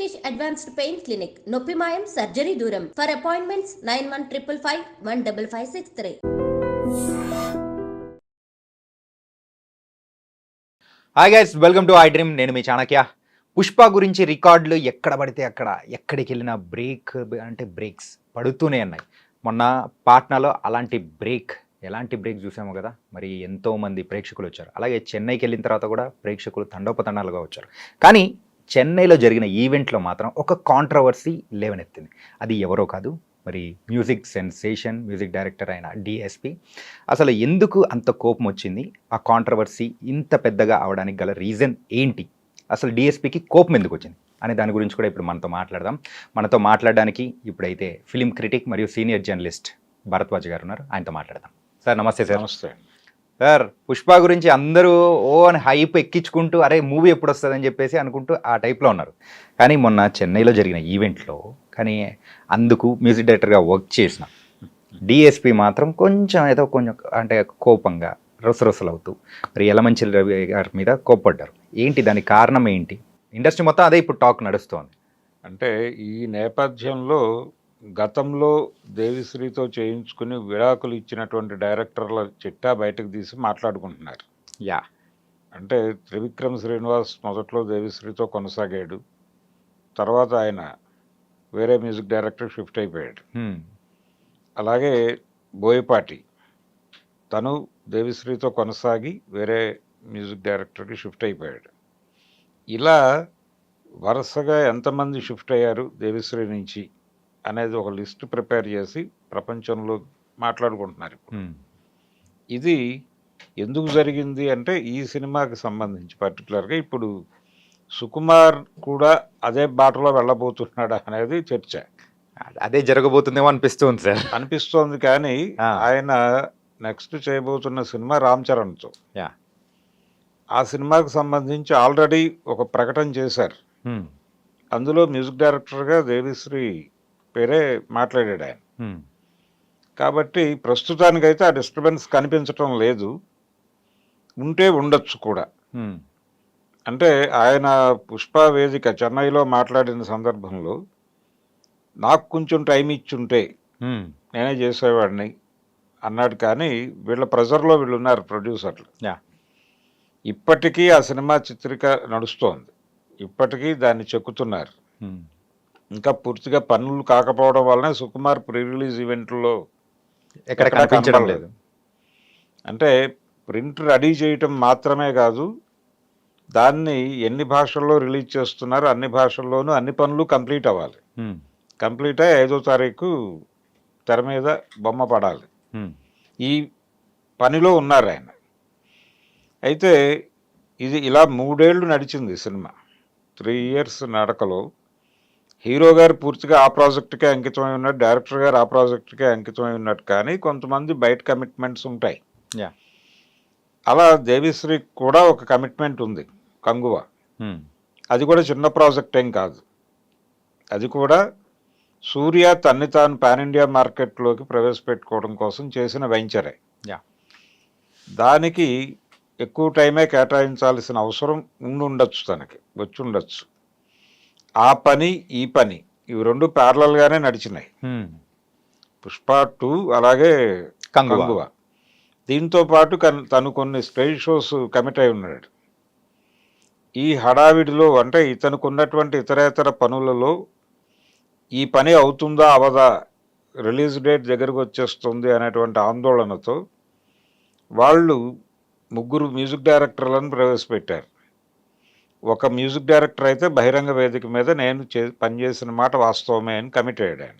British advanced pain clinic, నొప్పి మాయం, surgery దూరం. For appointments 9155515563. Hi guys, welcome to I dream. నేను మీ చాణక్య. పుష్ప గురించి రికార్డులు ఎక్కడ పడితే అక్కడ, ఎక్కడికి వెళ్ళినా బ్రేక్స్ పడుతూనే ఉన్నాయి. మొన్న పాట్నాలో ఎలాంటి బ్రేక్ చూసాము కదా. మరి ఎంతోమంది ప్రేక్షకులు వచ్చారు. అలాగే చెన్నైకి వెళ్ళిన తర్వాత కూడా ప్రేక్షకులు తండోపతండాలుగా వచ్చారు. కానీ చెన్నైలో జరిగిన ఈవెంట్లో మాత్రం ఒక కాంట్రవర్సీ లేవనెత్తింది. అది ఎవరో కాదు, మరి మ్యూజిక్ సెన్సేషన్, మ్యూజిక్ డైరెక్టర్ అయిన డిఎస్పి. అసలు ఎందుకు అంత కోపం వచ్చింది, ఆ కాంట్రవర్సీ ఇంత పెద్దగా అవడానికి గల రీజన్ ఏంటి, అసలు డిఎస్పికి కోపం ఎందుకు వచ్చింది అనే దాని గురించి కూడా ఇప్పుడు మనతో మాట్లాడదాం. మనతో మాట్లాడడానికి ఇప్పుడైతే ఫిలిం క్రిటిక్ మరియు సీనియర్ జర్నలిస్ట్ భరద్వాజ్ గారు ఉన్నారు. ఆయనతో మాట్లాడదాం. సార్ నమస్తే. సార్ నమస్తే సార్. పుష్ప గురించి అందరూ అని హైప్ ఎక్కించుకుంటూ అరే మూవీ ఎప్పుడు వస్తుందని చెప్పేసి అనుకుంటూ ఆ టైప్లో ఉన్నారు. కానీ మొన్న చెన్నైలో జరిగిన ఈవెంట్లో అందుకు మ్యూజిక్ డైరెక్టర్గా వర్క్ చేసిన డిఎస్పి మాత్రం కొంచెం అంటే కోపంగా రొసరొసలవుతూ మరి యలమంచి రవి గారి మీద కోప్పడ్డారు. ఏంటి దానికి కారణం ఏంటి? ఇండస్ట్రీ మొత్తం అదే ఇప్పుడు టాక్ నడుస్తోంది. అంటే ఈ నేపథ్యంలో గతంలో దేవిశ్రీతో చేయించుకుని విడాకులు ఇచ్చినటువంటి డైరెక్టర్ల చిట్టా బయటకు తీసి మాట్లాడుకుంటున్నారు. అంటే త్రివిక్రమ్ శ్రీనివాస్ మొదట్లో దేవిశ్రీతో కొనసాగాడు, తర్వాత ఆయన వేరే మ్యూజిక్ డైరెక్టర్ షిఫ్ట్ అయిపోయాడు. అలాగే బోయపాటి తను దేవిశ్రీతో కొనసాగి వేరే మ్యూజిక్ డైరెక్టర్కి షిఫ్ట్ అయిపోయాడు. ఇలా వరుసగా ఎంతమంది షిఫ్ట్ అయ్యారు దేవిశ్రీ నుంచి అనేది ఒక లిస్ట్ ప్రిపేర్ చేసి ప్రపంచంలో మాట్లాడుకుంటున్నారు. ఇది ఎందుకు జరిగింది అంటే ఈ సినిమాకి సంబంధించి పర్టికులర్గా ఇప్పుడు సుకుమార్ కూడా అదే బాటలో వెళ్ళబోతున్నాడు అనేది చర్చ. అదే జరగబోతుందేమో అనిపిస్తుంది సార్. అనిపిస్తోంది. కానీ ఆయన నెక్స్ట్ చేయబోతున్న సినిమా రామ్ చరణ్తో. ఆ సినిమాకి సంబంధించి ఆల్రెడీ ఒక ప్రకటన చేశారు. అందులో మ్యూజిక్ డైరెక్టర్గా దేవిశ్రీ పేరే మాట్లాడాడు ఆయన. కాబట్టి ప్రస్తుతానికైతే ఆ డిస్టర్బెన్స్ కనిపించటం లేదు. ఉంటే ఉండొచ్చు కూడా. అంటే ఆయన పుష్ప వేదిక చెన్నైలో మాట్లాడిన సందర్భంలో నాకు కొంచెం టైం ఇచ్చుంటే నేనే చేసేవాడిని అన్నాడు. కానీ వీళ్ళ ప్రెజర్లో వీళ్ళు ఉన్నారు ప్రొడ్యూసర్లు. ఇప్పటికీ ఆ సినిమా నడుస్తోంది, ఇప్పటికీ దాన్ని చెక్కుతున్నారు. ఇంకా పూర్తిగా పనులు కాకపోవడం వల్లనే సుకుమార్ ప్రీ రిలీజ్ ఈవెంట్లో ఎక్కడ కనిపించడం లేదు. అంటే ప్రింట్ రెడీ చేయటం మాత్రమే కాదు, దాన్ని ఎన్ని భాషల్లో రిలీజ్ చేస్తున్నారు, అన్ని భాషల్లోనూ అన్ని పనులు కంప్లీట్ అవ్వాలి. కంప్లీట్ అయ్యి 5వ తారీఖు తెర మీద బొమ్మ పడాలి. ఈ పనిలో ఉన్నారు ఆయన. అయితే ఇది ఇలా 3 ఏళ్ళు నడిచింది సినిమా. 3 years నడకలో హీరో గారు పూర్తిగా ఆ ప్రాజెక్టుకే అంకితమై ఉన్నట్టు, డైరెక్టర్ గారు ఆ ప్రాజెక్టుకే అంకితమై ఉన్నట్టు. కానీ కొంతమంది బయట కమిట్మెంట్స్ ఉంటాయి. అలా దేవిశ్రీకి కూడా ఒక కమిట్మెంట్ ఉంది, కంగువ. అది కూడా చిన్న ప్రాజెక్ట్ ఏం కాదు. అది కూడా సూర్య తన్ని తాను పాన్ ఇండియా మార్కెట్లోకి ప్రవేశపెట్టుకోవడం కోసం చేసిన వెంచరే. దానికి ఎక్కువ టైమే కేటాయించాల్సిన అవసరం ఉండొచ్చు, తనకి వచ్చి ఉండొచ్చు. ఆ పని ఈ పని ఇవి రెండు ప్యారలల్గానే నడిచినాయి. పుష్ప 2 అలాగే కంగువ. దీంతో పాటు తను కొన్ని స్టేజ్ షోస్ కమిట్ అయి ఉన్నాడు. ఈ హడావిడిలో అంటే ఇతనికి ఉన్నటువంటి ఇతరేతర పనులలో ఈ పని అవుతుందా అవదా, రిలీజ్ డేట్ దగ్గరకు వచ్చేస్తుంది అనేటువంటి ఆందోళనతో వాళ్ళు 3 మ్యూజిక్ డైరెక్టర్లను ప్రవేశపెట్టారు. ఒక మ్యూజిక్ డైరెక్టర్ అయితే బహిరంగ వేదిక మీద నేను పనిచేసిన మాట వాస్తవమే అని కమిట్ అయ్యాడు ఆయన.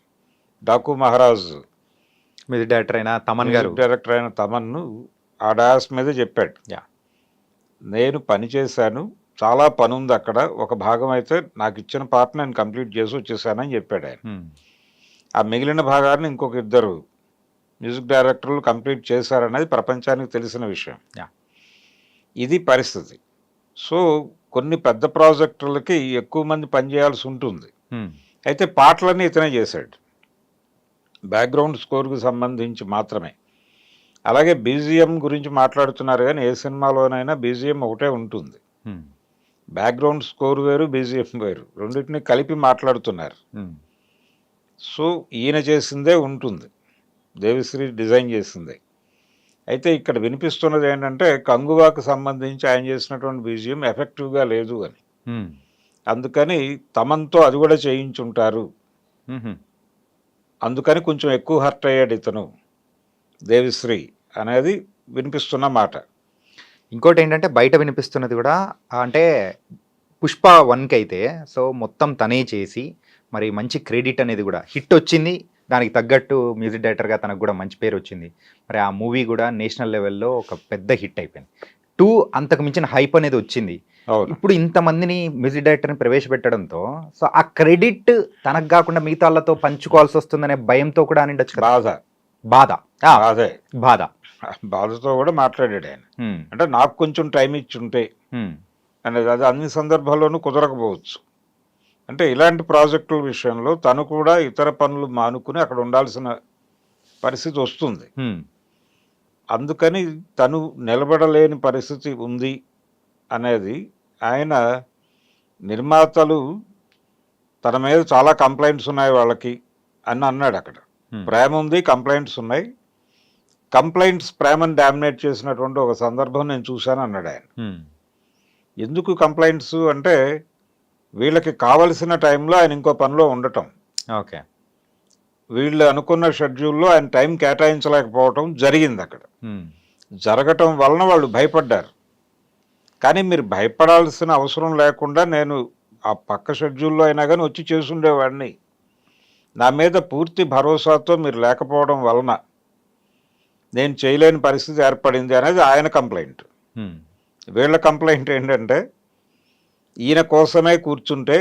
డాకు మహారాజ్ మ్యూజిక్ డైరెక్టర్ అయిన తమన్ను ఆ డాస్ మీద చెప్పాడు, నేను పని చేశాను, చాలా పని ఉంది అక్కడ, ఒక భాగం అయితే నాకు ఇచ్చిన పార్ట్ నేను కంప్లీట్ చేసి వచ్చేసానని చెప్పాడు ఆయన. ఆ మిగిలిన భాగాన్ని ఇంకొక 2 మ్యూజిక్ డైరెక్టర్లు కంప్లీట్ చేశారనేది ప్రపంచానికి తెలిసిన విషయం. ఇది పరిస్థితి. సో కొన్ని పెద్ద ప్రాజెక్టులకి ఎక్కువ మంది పనిచేయాల్సి ఉంటుంది. అయితే పాటలన్నీ ఇతనే చేశాడు, బ్యాక్గ్రౌండ్ స్కోర్కి సంబంధించి మాత్రమే. అలాగే బీజిఎం గురించి మాట్లాడుతున్నారు, కానీ ఏ సినిమాలోనైనా బీజిఎం ఒకటే ఉంటుంది. బ్యాక్గ్రౌండ్ స్కోర్ వేరు, బీజిఎం వేరు, రెండింటిని కలిపి మాట్లాడుతున్నారు. సో ఈయన చేసిందే ఉంటుంది, దేవిశ్రీ డిజైన్ చేసిందే. అయితే ఇక్కడ వినిపిస్తున్నది ఏంటంటే కంగువాకు సంబంధించి ఆయన చేసినటువంటి బీజిఎం ఎఫెక్టివ్గా లేదు అని. అందుకని తమన్తో అది కూడా చేయించుంటారు, అందుకని కొంచెం ఎక్కువ హర్ట్ అయ్యాడు ఇతను దేవిశ్రీ అనేది వినిపిస్తున్న మాట. ఇంకోటి ఏంటంటే బయట వినిపిస్తున్నది కూడా అంటే పుష్ప 1కి అయితే సో మొత్తం తనే చేసి మరి మంచి క్రెడిట్ అనేది కూడా హిట్ వచ్చింది, దానికి తగ్గట్టు మ్యూజిక్ డైరెక్టర్గా తనకు కూడా మంచి పేరు వచ్చింది. మరి ఆ మూవీ కూడా నేషనల్ లెవెల్లో ఒక పెద్ద హిట్ అయిపోయింది. 2 అంతకు మించిన హైప్ అనేది వచ్చింది. ఇప్పుడు ఇంతమందిని మ్యూజిక్ డైరెక్టర్ని ప్రవేశపెట్టడంతో సో ఆ క్రెడిట్ తనకు కాకుండా మిగతా వాళ్ళతో పంచుకోవాల్సి వస్తుందనే భయంతో కూడా అని ఉండొచ్చు. బాధతో కూడా మాట్లాడాడు ఆయన. అంటే నాకు కొంచెం టైం ఇచ్చి ఉంటే అనేది అది అన్ని సందర్భాల్లోనూ కుదరకపోవచ్చు. అంటే ఇలాంటి ప్రాజెక్టుల విషయంలో తను కూడా ఇతర పనులు మానుకుని అక్కడ ఉండాల్సిన పరిస్థితి వస్తుంది. అందుకని తను నిలబడలేని పరిస్థితి ఉంది అనేది ఆయన నిర్మాతలు తన మీద చాలా కంప్లైంట్స్ ఉన్నాయి వాళ్ళకి అని అన్నాడు. అక్కడ ప్రేమ ఉంది, కంప్లైంట్స్ ఉన్నాయి, కంప్లైంట్స్ ప్రేమను డామినేట్ చేసినటువంటి ఒక సందర్భం నేను చూశాను అన్నాడు ఆయన. ఎందుకు కంప్లైంట్స్ అంటే వీళ్ళకి కావలసిన టైంలో ఆయన ఇంకో పనిలో ఉండటం, ఓకే, వీళ్ళు అనుకున్న షెడ్యూల్లో ఆయన టైం కేటాయించలేకపోవటం జరిగింది. అక్కడ జరగటం వలన వాళ్ళు భయపడ్డారు. కానీ మీరు భయపడాల్సిన అవసరం లేకుండా నేను ఆ పక్క షెడ్యూల్లో అయినా కానీ వచ్చి చేసుండేవాడిని, నా మీద పూర్తి భరోసాతో మీరు లేకపోవడం వలన నేను చేయలేని పరిస్థితి ఏర్పడింది అనేది ఆయన కంప్లైంట్. వీళ్ళ కంప్లైంట్ ఏంటంటే ఈయన కోసమే కూర్చుంటే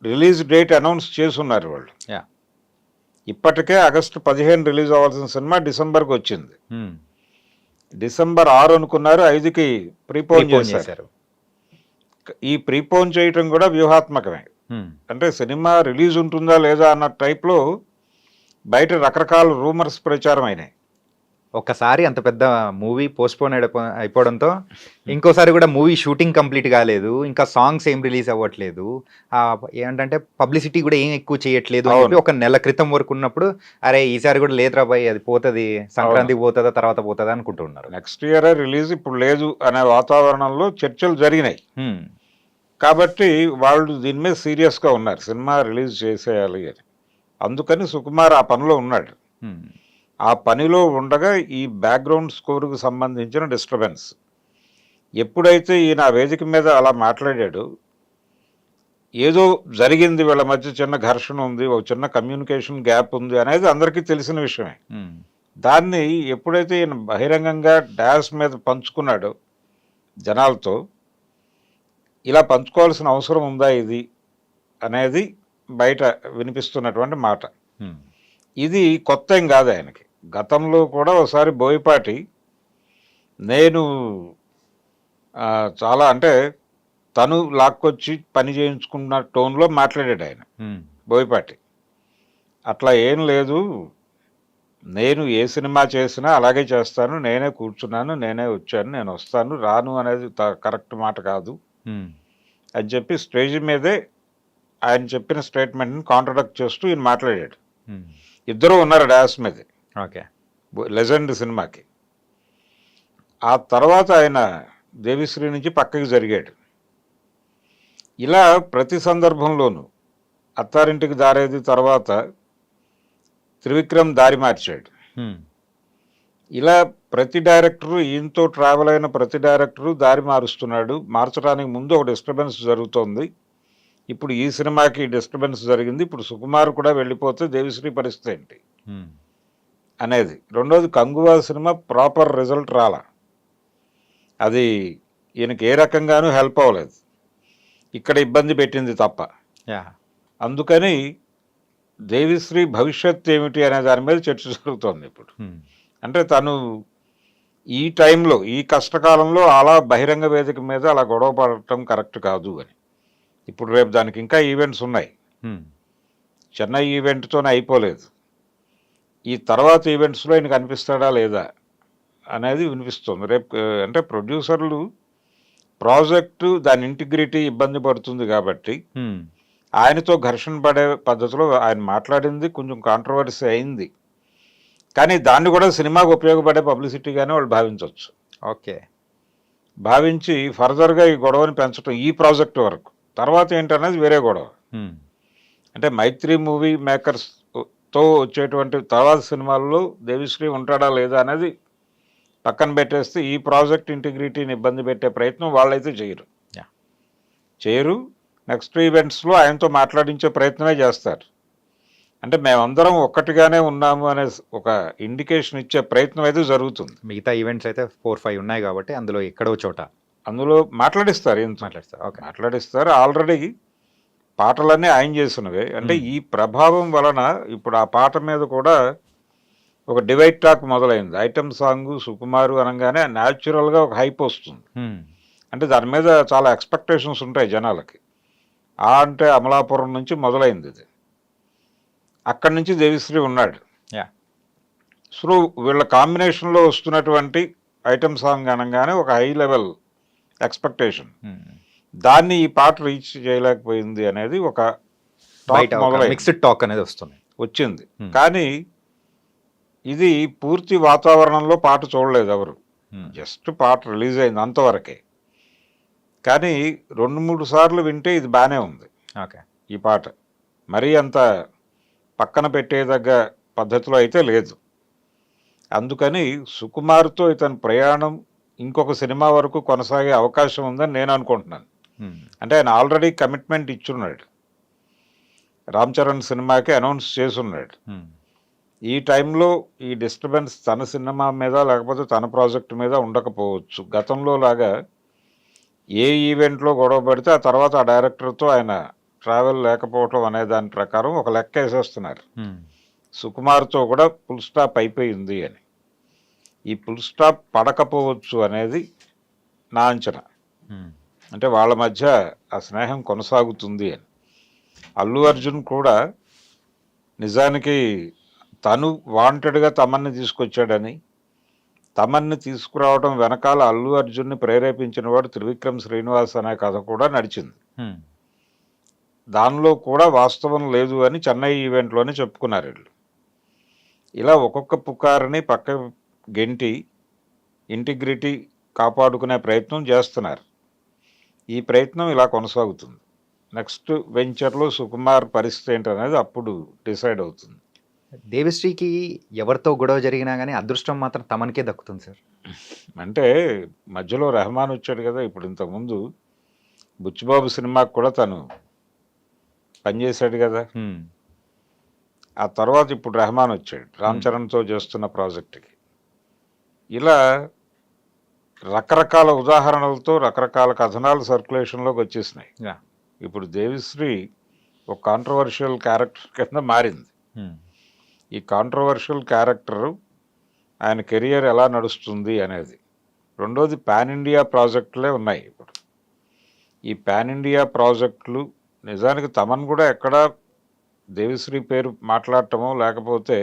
రిలీజ్ డేట్ అనౌన్స్ చేసున్నారు వాళ్ళు. ఇప్పటికే ఆగస్టు 15 రిలీజ్ అవ్వాల్సిన సినిమా డిసెంబర్కి వచ్చింది. డిసెంబర్ 6 అనుకున్నారు, 5కి ప్రీపోన్ చేశారు. ఈ ప్రీపోన్ చేయటం కూడా వ్యూహాత్మకమే. అంటే సినిమా రిలీజ్ ఉంటుందా లేదా అన్న టైప్లో బయట రకరకాల రూమర్స్ ప్రచారం అయినాయి. ఒక్కసారి అంత పెద్ద మూవీ పోస్ట్పోన్ అయిపోవడంతో ఇంకోసారి కూడా మూవీ షూటింగ్ కంప్లీట్ కాలేదు, ఇంకా సాంగ్స్ ఏం రిలీజ్ అవ్వట్లేదు, ఏంటంటే పబ్లిసిటీ కూడా ఏం ఎక్కువ చేయట్లేదు అని చెప్పి ఒక నెల క్రితం వరకు ఉన్నప్పుడు అరే ఈసారి కూడా లేదురా బాయ్, అది పోతుంది, సంక్రాంతికి పోతుందా తర్వాత పోతుందా అనుకుంటున్నారు. నెక్స్ట్ ఇయర్ రిలీజ్ ఇప్పుడు లేదు అనే వాతావరణంలో చర్చలు జరిగినాయి. కాబట్టి వాళ్ళు దీని మీద సీరియస్గా ఉన్నారు, సినిమా రిలీజ్ చేసేయాలి అని. అందుకని సుకుమార్ ఆ పనిలో ఉన్నాడు. ఆ పనిలో ఉండగా ఈ బ్యాక్గ్రౌండ్ స్కోర్కు సంబంధించిన డిస్టర్బెన్స్ ఎప్పుడైతే ఈయన వేదిక మీద అలా మాట్లాడాడు, ఏదో జరిగింది, వీళ్ళ మధ్య చిన్న ఘర్షణ ఉంది, ఒక చిన్న కమ్యూనికేషన్ గ్యాప్ ఉంది అనేది అందరికీ తెలిసిన విషయమే. దాన్ని ఎప్పుడైతే ఈయన బహిరంగంగా డాష్ మీద పంచుకున్నాడో జనాలతో, ఇలా పంచుకోవాల్సిన అవసరం ఉందా ఇది అనేది బయట వినిపిస్తున్నటువంటి మాట. ఇది కొత్త ఏం కాదు ఆయనకి. గతంలో కూడా ఒకసారి బోయపాటి నేను చాలా అంటే తను లాక్కొచ్చి పని చేయించుకున్న టోన్లో మాట్లాడాడు ఆయన బోయపాటి. అట్లా ఏం లేదు, నేను ఏ సినిమా చేసినా అలాగే చేస్తాను, నేనే కూర్చున్నాను, నేనే వచ్చాను, నేను వస్తాను, రాను అనేది కరెక్ట్ మాట కాదు అని చెప్పి స్టేజ్ మీదే ఆయన చెప్పిన స్టేట్మెంట్ని కాంట్రడక్ట్ చేస్తూ ఈయన మాట్లాడాడు. ఇద్దరు ఉన్నారు డాన్స్ మీద, ఓకే, లెజెండ్ సినిమాకి. ఆ తర్వాత ఆయన దేవిశ్రీ నుంచి పక్కకి జరిగాడు. ఇలా ప్రతి సందర్భంలోనూ అత్తారింటికి దారేది తర్వాత త్రివిక్రమ్ దారి మార్చాడు. ఇలా ప్రతి డైరెక్టరు, ఈయనతో ట్రావెల్ అయిన ప్రతి డైరెక్టరు దారి మారుస్తున్నాడు. మార్చడానికి ముందు ఒక డిస్టర్బెన్స్ జరుగుతోంది, ఇప్పుడు ఈ సినిమాకి డిస్టర్బెన్స్ జరిగింది, ఇప్పుడు సుకుమార్ కూడా వెళ్ళిపోతే దేవిశ్రీ పరిస్థితి ఏంటి అనేది. రెండోది, కంగువా సినిమా ప్రాపర్ రిజల్ట్ రాలా, అది ఈయనకి ఏ రకంగానూ హెల్ప్ అవ్వలేదు, ఇక్కడ ఇబ్బంది పెట్టింది తప్ప. అందుకని దేవిశ్రీ భవిష్యత్ ఏమిటి అనే దాని మీద చర్చ జరుగుతోంది ఇప్పుడు. అంటే తను ఈ టైంలో, ఈ కష్టకాలంలో అలా బహిరంగ వేదిక మీద అలా గొడవ పడటం కరెక్ట్ కాదు అని. ఇప్పుడు రేపు దానికి ఇంకా ఈవెంట్స్ ఉన్నాయి, చెన్నై ఈవెంట్తోనే అయిపోలేదు, ఈ తర్వాత ఈవెంట్స్లో ఆయన కనిపిస్తాడా లేదా అనేది వినిపిస్తుంది. రేపు అంటే ప్రొడ్యూసర్లు ప్రాజెక్టు దాని ఇంటిగ్రిటీ ఇబ్బంది పడుతుంది కాబట్టి ఆయనతో ఘర్షణ పడే పద్ధతిలో ఆయన మాట్లాడింది కొంచెం కాంట్రవర్సీ అయింది. కానీ దాన్ని కూడా సినిమాకు ఉపయోగపడే పబ్లిసిటీగానే వాళ్ళు భావించవచ్చు. ఓకే. భావించి ఫర్దర్గా ఈ గొడవని పెంచడం ఈ ప్రాజెక్ట్ వరకు. తర్వాత ఏంటనేది వేరే గొడవ. అంటే మైత్రి మూవీ మేకర్స్తో వచ్చేటువంటి తర్వాత సినిమాల్లో దేవిశ్రీ ఉంటాడా లేదా అనేది పక్కన పెట్టేస్తే ఈ ప్రాజెక్ట్ ఇంటిగ్రిటీని ఇబ్బంది పెట్టే ప్రయత్నం వాళ్ళైతే చేయరు. నెక్స్ట్ ఈవెంట్స్లో ఆయనతో మాట్లాడించే ప్రయత్నమే చేస్తారు. అంటే మేమందరం ఒక్కటిగానే ఉన్నాము అనే ఒక ఇండికేషన్ ఇచ్చే ప్రయత్నం అయితే జరుగుతుంది. మిగతా ఈవెంట్స్ అయితే 4-5 ఉన్నాయి కాబట్టి అందులో ఎక్కడో చోట అందులో మాట్లాడిస్తారు. ఓకే. మాట్లాడిస్తారు. ఆల్రెడీ పాటలన్నీ ఆయన చేసినవే. అంటే ఈ ప్రభావం వలన ఇప్పుడు ఆ పాట మీద కూడా ఒక డివైడ్ టాక్ మొదలైంది. ఐటమ్ సాంగ్ సుకుమారు అనగానే న్యాచురల్గా ఒక హైప్ వస్తుంది. అంటే దాని మీద చాలా ఎక్స్పెక్టేషన్స్ ఉంటాయి జనాలకి. అంటే అమలాపురం నుంచి మొదలైంది ఇది. అక్కడి నుంచి దేవిశ్రీ ఉన్నాడు. సో వీళ్ళ కాంబినేషన్లో వస్తున్నటువంటి ఐటమ్ సాంగ్ అనగానే ఒక హై లెవెల్ ఎక్స్పెక్టేషన్. దాన్ని ఈ పాట రీచ్ చేయలేకపోయింది అనేది ఒక మిక్స్డ్ టాక్ అనేది వచ్చింది. కానీ ఇది పూర్తి వాతావరణంలో పాట చూడలేదు ఎవరు. జస్ట్ పాట రిలీజ్ అయింది అంతవరకే. కానీ 2-3 సార్లు వింటే ఇది బాగానే ఉంది. ఈ పాట మరీ అంత పక్కన పెట్టేదగ్గ పద్ధతిలో అయితే లేదు. అందుకని సుకుమార్తో ఇతని ప్రయాణం ఇంకొక సినిమా వరకు కొనసాగే అవకాశం ఉందని నేను అనుకుంటున్నాను. అంటే ఆయన ఆల్రెడీ కమిట్మెంట్ ఇచ్చున్నాడు. రామ్ చరణ్ సినిమాకి అనౌన్స్ చేసున్నాడు. ఈ టైంలో ఈ డిస్టర్బెన్స్ తన సినిమా మీద లేకపోతే తన ప్రాజెక్ట్ మీద ఉండకపోవచ్చు. గతంలో లాగా ఏ ఈవెంట్లో గొడవ పడితే ఆ తర్వాత ఆ డైరెక్టర్తో ఆయన ట్రావెల్ లేకపోవటం అనే దాని ప్రకారం ఒక లెక్క వేసేస్తున్నారు. సుకుమార్తో కూడా ఫుల్ స్టాప్ అయిపోయింది అని. ఈ ఫుల్ స్టాప్ పడకపోవచ్చు అనేది నా అంచనా. అంటే వాళ్ళ మధ్య ఆ స్నేహం కొనసాగుతుంది అని. అల్లు అర్జున్ కూడా నిజానికి తను వాంటెడ్గా తమన్ని తీసుకొచ్చాడని, తమన్ని తీసుకురావడం వెనకాల అల్లు అర్జున్ని ప్రేరేపించిన వాడు త్రివిక్రమ్ శ్రీనివాస్ అనే కథ కూడా నడిచింది. దానిలో కూడా వాస్తవం లేదు అని చెన్నై ఈవెంట్లోనే చెప్పుకున్నారు వీళ్ళు. ఇలా ఒక్కొక్క పుకారుని పక్క గెంటి ఇంటిగ్రిటీ కాపాడుకునే ప్రయత్నం చేస్తున్నారు. ఈ ప్రయత్నం ఇలా కొనసాగుతుంది. నెక్స్ట్ వెంచర్లో సుకుమార్ పరిస్థితి ఏంటనేది అప్పుడు డిసైడ్ అవుతుంది. దేవిశ్రీకి ఎవరితో గొడవ జరిగినా కానీ అదృష్టం మాత్రం తమనికే దక్కుతుంది సార్. అంటే మధ్యలో రెహమాన్ వచ్చాడు కదా. ఇప్పుడు ఇంతకుముందు బుచ్చిబాబు సినిమాకు కూడా తను పనిచేశాడు కదా. ఆ తర్వాత ఇప్పుడు రెహమాన్ వచ్చాడు రామ్ చరణ్తో చేస్తున్న ప్రాజెక్టుకి. ఇలా రకరకాల ఉదాహరణలతో రకరకాల కథనాలు సర్క్యులేషన్లోకి వచ్చేసినాయి. ఇప్పుడు దేవిశ్రీ ఒక కాంట్రవర్షియల్ క్యారెక్టర్ కింద మారింది. ఈ కాంట్రవర్షియల్ క్యారెక్టర్ ఆయన కెరియర్ ఎలా నడుస్తుంది అనేది. రెండోది పాన్ ఇండియా ప్రాజెక్టులే ఉన్నాయి ఇప్పుడు. ఈ పాన్ ఇండియా ప్రాజెక్టులు నిజానికి తమన్ కూడా ఎక్కడా దేవిశ్రీ పేరు మాట్లాడటమో లేకపోతే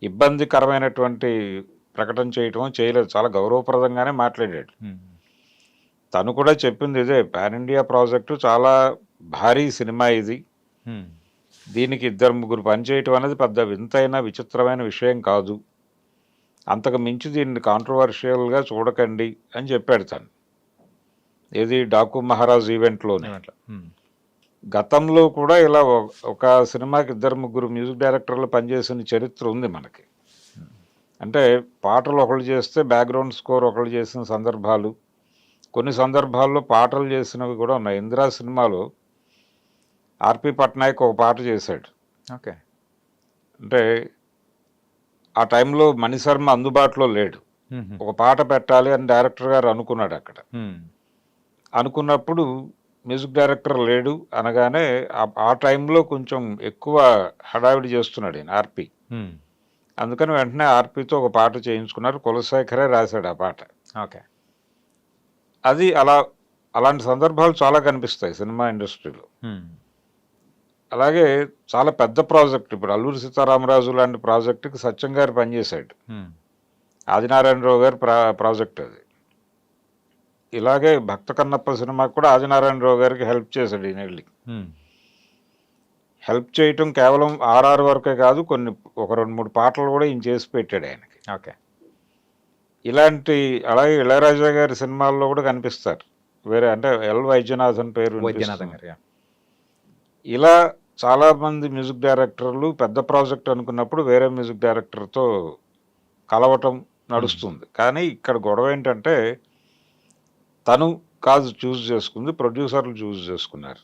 ఇబ్బందికరమైనటువంటి ప్రకటన చేయటమో చేయలేదు. చాలా గౌరవప్రదంగానే మాట్లాడాడు. తను కూడా చెప్పింది ఇదే, పాన్ ఇండియా ప్రాజెక్టు చాలా భారీ సినిమా ఇది. దీనికి 2-3 పనిచేయటం అనేది పెద్ద వింతైన విచిత్రమైన విషయం కాదు. అంతకు మించి దీన్ని కాంట్రవర్షియల్గా చూడకండి అని చెప్పాడు తను. ఏది డాకు మహారాజ్ ఈవెంట్లోనే. గతంలో కూడా ఇలా ఒక సినిమాకి 2-3 మ్యూజిక్ డైరెక్టర్లు పనిచేసిన చరిత్ర ఉంది మనకి. అంటే పాటలు ఒకళ్ళు చేస్తే బ్యాక్గ్రౌండ్ స్కోర్ ఒకళ్ళు చేసిన సందర్భాలు, కొన్ని సందర్భాల్లో పాటలు చేసినవి కూడా ఉన్నాయి. ఇందిరా సినిమాలో ఆర్పి పట్నాయక్ ఒక పాట చేశాడు. ఓకే. అంటే ఆ టైంలో మణిశర్మ అందుబాటులో లేడు. ఒక పాట పెట్టాలి అని డైరెక్టర్ గారు అనుకున్నాడు. అక్కడ అనుకున్నప్పుడు మ్యూజిక్ డైరెక్టర్ లేడు అనగానే ఆ టైంలో కొంచెం ఎక్కువ హడావిడి చేస్తున్నాడు ఆయన ఆర్పి. అందుకని వెంటనే ఆర్పితో ఒక పాట చేయించుకున్నారు. కులశేఖరే రాశాడు ఆ పాట. ఓకే. అది అలాంటి సందర్భాలు చాలా కనిపిస్తాయి సినిమా ఇండస్ట్రీలో. అలాగే చాలా పెద్ద ప్రాజెక్ట్, ఇప్పుడు అల్లూరి సీతారామరాజు లాంటి ప్రాజెక్టుకి సత్యం గారు పనిచేశాడు. ఆదినారాయణరావు గారి ప్రాజెక్ట్ అది. ఇలాగే భక్త కన్నప్ప సినిమాకి కూడా ఆదినారాయణరావు గారికి హెల్ప్ చేశాడు ఈయన వెళ్ళి. హెల్ప్ చేయటం కేవలం ఆర్ఆర్ వరకే కాదు, ఒక 2-3 పాటలు కూడా ఈయన చేసి పెట్టాడు ఆయనకి. ఓకే. ఇలాంటి అలాగే ఇళయరాజా గారి సినిమాల్లో కూడా కనిపిస్తారు. వేరే అంటే ఎల్ వైద్యనాథన్ పేరు వైద్యనాథన్ గారు. ఇలా చాలామంది మ్యూజిక్ డైరెక్టర్లు పెద్ద ప్రాజెక్ట్ అనుకున్నప్పుడు వేరే మ్యూజిక్ డైరెక్టర్తో కలవటం నడుస్తుంది. కానీ ఇక్కడ గొడవ ఏంటంటే తను కాదు చూస్ చేసుకుంది, ప్రొడ్యూసర్లు చూస్ చేసుకున్నారు.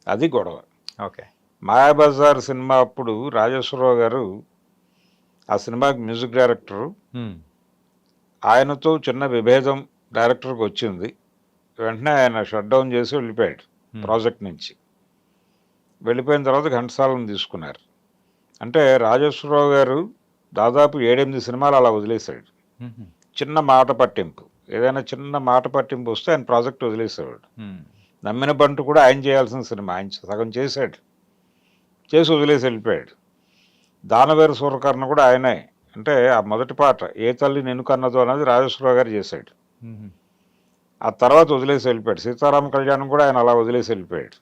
అది గొడవ. ఓకే. మాయాబజార్ సినిమా అప్పుడు రాజేశ్వరరావు గారు ఆ సినిమాకి మ్యూజిక్ డైరెక్టరు, ఆయనతో చిన్న విభేదం డైరెక్టర్కి వచ్చింది. వెంటనే ఆయన షట్ డౌన్ చేసి వెళ్ళిపోయాడు ప్రాజెక్ట్ నుంచి. వెళ్ళిపోయిన తర్వాత ఘంటసాలను తీసుకున్నారు. అంటే రాజేశ్వరరావు గారు దాదాపు 7-8 సినిమాలు అలా వదిలేశాడు. చిన్న మాట పట్టింపు, ఏదైనా చిన్న మాట పట్టింపు వస్తే ఆయన ప్రాజెక్ట్ వదిలేసేవాడు. నమ్మిన బంటు కూడా ఆయన చేయాల్సిన సినిమా ఆయన సగం చేశాడు, చేసి వదిలేసి వెళ్ళిపోయాడు. దానవేరు సూరకర్ణ కూడా ఆయనే. అంటే ఆ మొదటి పాట ఏ తల్లి నిన్ను కన్నదో అనేది రాజేశ్వరరావు గారు చేశాడు. ఆ తర్వాత వదిలేసి వెళ్ళిపోయాడు. సీతారామ కళ్యాణం కూడా ఆయన అలా వదిలేసి వెళ్ళిపోయాడు.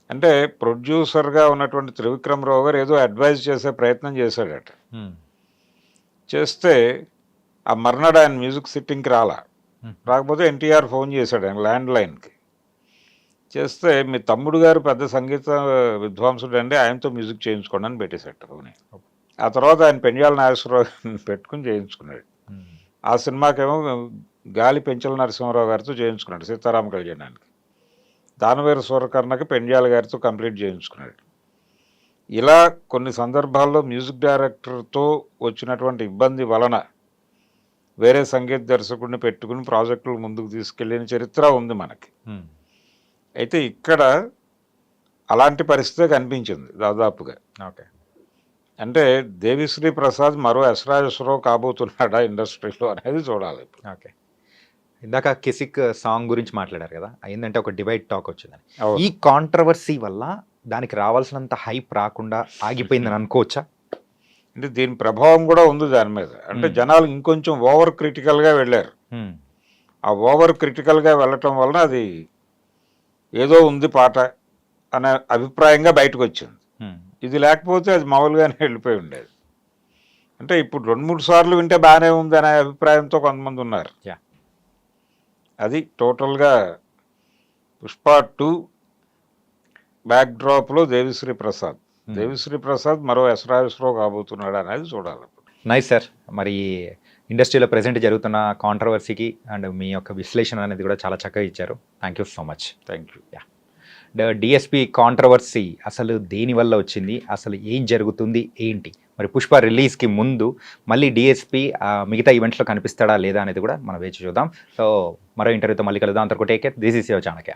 అంటే ప్రొడ్యూసర్గా ఉన్నటువంటి త్రివిక్రమరావు గారు ఏదో అడ్వైజ్ చేసే ప్రయత్నం చేశాడట. చేస్తే ఆ మర్నాడు ఆయన మ్యూజిక్ సిట్టింగ్కి రాకపోతే ఎన్టీఆర్ ఫోన్ చేశాడు ఆయన ల్యాండ్ లైన్కి. చేస్తే మీ తమ్ముడు గారు పెద్ద సంగీత విద్వాంసుడు అండి, ఆయనతో మ్యూజిక్ చేయించుకోండి అని పెట్టేశాడు ఫోన్. ఆ తర్వాత ఆయన పెండ్యాల నాగేశ్వరరావు పెట్టుకుని చేయించుకున్నాడు. ఆ సినిమాకేమో గాలి పెంచల నరసింహారావు గారితో చేయించుకున్నాడు సీతారామ కళ్యాణానికి. దానవేరు సూరకర్ణకి పెండ్యాల గారితో కంప్లీట్ చేయించుకున్నాడు. ఇలా కొన్ని సందర్భాల్లో మ్యూజిక్ డైరెక్టర్తో వచ్చినటువంటి ఇబ్బంది వలన వేరే సంగీత దర్శకుడిని పెట్టుకుని ప్రాజెక్టులు ముందుకు తీసుకెళ్ళిన చరిత్ర ఉంది మనకి. అయితే ఇక్కడ అలాంటి పరిస్థితే కనిపించింది దాదాపుగా. ఓకే. అంటే దేవిశ్రీ ప్రసాద్ మరో ఎస్ రాజేశ్వరరావు కాబోతున్నాడా ఇండస్ట్రీలో అనేది చూడాలి. ఓకే. ఇందాక కిసిక్ సాంగ్ గురించి మాట్లాడారు కదా, ఏంటంటే ఒక డివైడ్ టాక్ వచ్చిందని. ఈ కాంట్రవర్సీ వల్ల దానికి రావాల్సినంత హైప్ రాకుండా ఆగిపోయిందని అనుకోవచ్చా? అంటే దీని ప్రభావం కూడా ఉంది దాని మీద. అంటే జనాలు ఇంకొంచెం ఓవర్ క్రిటికల్గా వెళ్ళారు. ఆ ఓవర్ క్రిటికల్గా వెళ్ళటం వలన అది ఏదో ఉంది పాట అనే అభిప్రాయంగా బయటకు వచ్చింది. ఇది లేకపోతే అది మామూలుగానే వెళ్ళిపోయి ఉండేది. అంటే ఇప్పుడు 2-3 సార్లు వింటే బాగానే ఉంది అనే అభిప్రాయంతో కొంతమంది ఉన్నారు. అది టోటల్గా పుష్ప 2 బ్యాక్డ్రాప్లో దేవిశ్రీ ప్రసాద్ మరో ఎస్ రాజేశ్వరరావు కాబోతున్నాడు అనేది చూడాలి. Nice sir. మరి ఇండస్ట్రీలో ప్రెసెంట్ జరుగుతున్న కాంట్రవర్సీకి అండ్ మీ యొక్క విశ్లేషణ అనేది కూడా చాలా చక్కగా ఇచ్చారు. Thank you so much. Thank you. DSP controversy అసలు దేనివల్ల వచ్చింది, అసలు ఏం జరుగుతుంది ఏంటి, మరి పుష్ప రిలీజ్కి ముందు మళ్ళీ డిఎస్పి మిగతా ఈవెంట్స్లో కనిపిస్తాడా లేదా అనేది కూడా మనం వేచి చూద్దాం. సో మరో ఇంటర్వ్యూతో మళ్ళీ కలుద్దాం. అంతవరకు take care. This is your Chanakya.